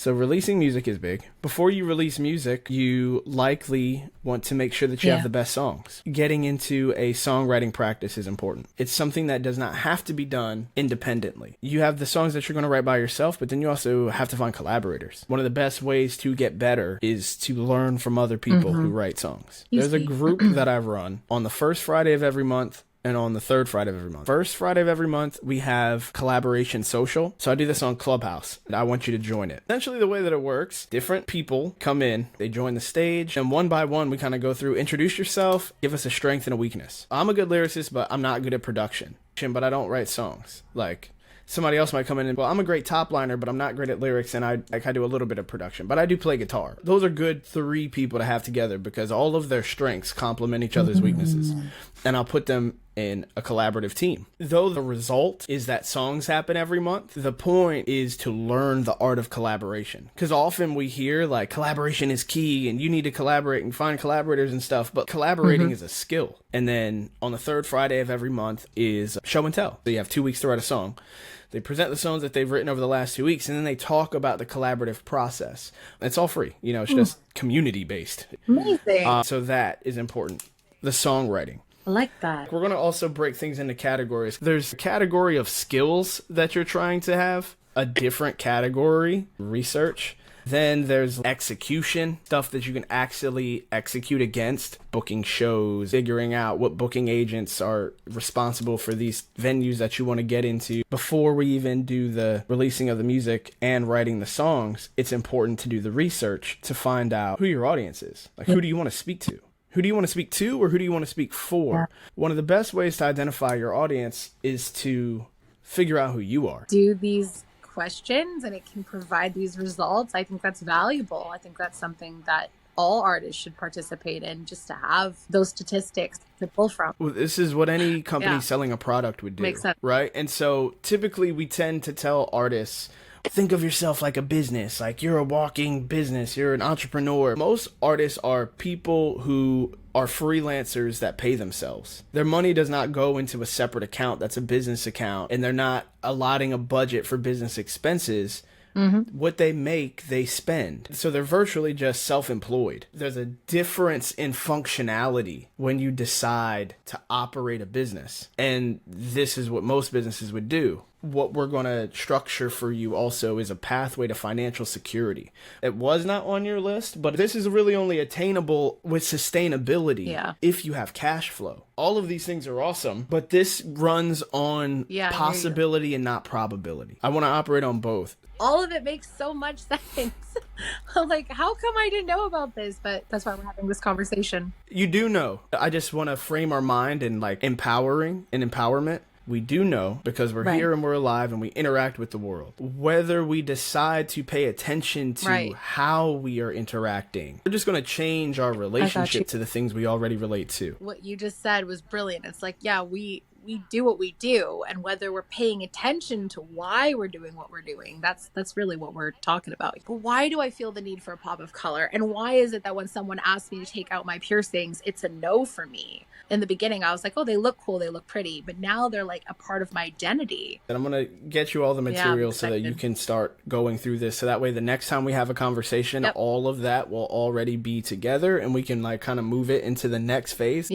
So releasing music is big. Before you release music, you likely want to make sure that you have the best songs. Getting into a songwriting practice is important. It's something that does not have to be done independently. You have the songs that you're going to write by yourself, but then you also have to find collaborators. One of the best ways to get better is to learn from other people who write songs. There's a group that I run on the first Friday of every month and on the third Friday of every month. First Friday of every month, we have collaboration social. So I do this on Clubhouse, and I want you to join it. Essentially, the way that it works, different people come in, they join the stage, and one by one, we kind of go through, introduce yourself, give us a strength and a weakness. I'm a good lyricist, but I'm not good at production. But I don't write songs. Like, somebody else might come in and, well, I'm a great top liner, but I'm not great at lyrics, and I do a little bit of production, but I do play guitar. Those are good 3 people to have together because all of their strengths complement each other's weaknesses. And I'll put them in a collaborative team. Though the result is that songs happen every month, the point is to learn the art of collaboration. Because often we hear like collaboration is key and you need to collaborate and find collaborators and stuff, but collaborating is a skill. And then on the third Friday of every month is show and tell. So you have 2 weeks to write a song. They present the songs that they've written over the last 2 weeks, and then they talk about the collaborative process. It's all free. You know, it's just community-based. Amazing. So that is important. The songwriting. I like that. We're going to also break things into categories. There's a category of skills that you're trying to have, a different category, research. Then there's execution, stuff that you can actually execute against, booking shows, figuring out what booking agents are responsible for these venues that you want to get into. Before we even do the releasing of the music and writing the songs, it's important to do the research to find out who your audience is. Like, who do you want to speak to? Who do you want to speak to, or who do you want to speak for? One of the best ways to identify your audience is to figure out who you are. Do these questions and it can provide these results. I think that's valuable. I think that's something that all artists should participate in, just to have those statistics to pull from. Well, this is what any company selling a product would do. Makes sense. Right? And so typically we tend to tell artists, think of yourself like a business, like you're a walking business, you're an entrepreneur. Most artists are people who are freelancers that pay themselves. Their money does not go into a separate account that's a business account, and they're not allotting a budget for business expenses. What they make, they spend. So they're virtually just self-employed. There's a difference in functionality when you decide to operate a business. And this is what most businesses would do. What we're going to structure for you also is a pathway to financial security. It was not on your list, but this is really only attainable with sustainability if you have cash flow. All of these things are awesome, but this runs on possibility and not probability. I want to operate on both. All of it makes so much sense. I'm like, how come I didn't know about this? But that's why we're having this conversation. You do know. I just want to frame our mind in like empowering and empowerment. We do know because we're here and we're alive and we interact with the world. Whether we decide to pay attention to how we are interacting, we're just going to change our relationship to the things we already relate to. What you just said was brilliant. It's like, we do what we do, and whether we're paying attention to why we're doing what we're doing, that's really what we're talking about. But why do I feel the need for a pop of color? And why is it that when someone asks me to take out my piercings, it's a no for me? In the beginning, I was like, oh, they look cool, they look pretty. But now they're like a part of my identity. And I'm going to get you all the material so that you can start going through this. So that way, the next time we have a conversation, all of that will already be together and we can like kind of move it into the next phase.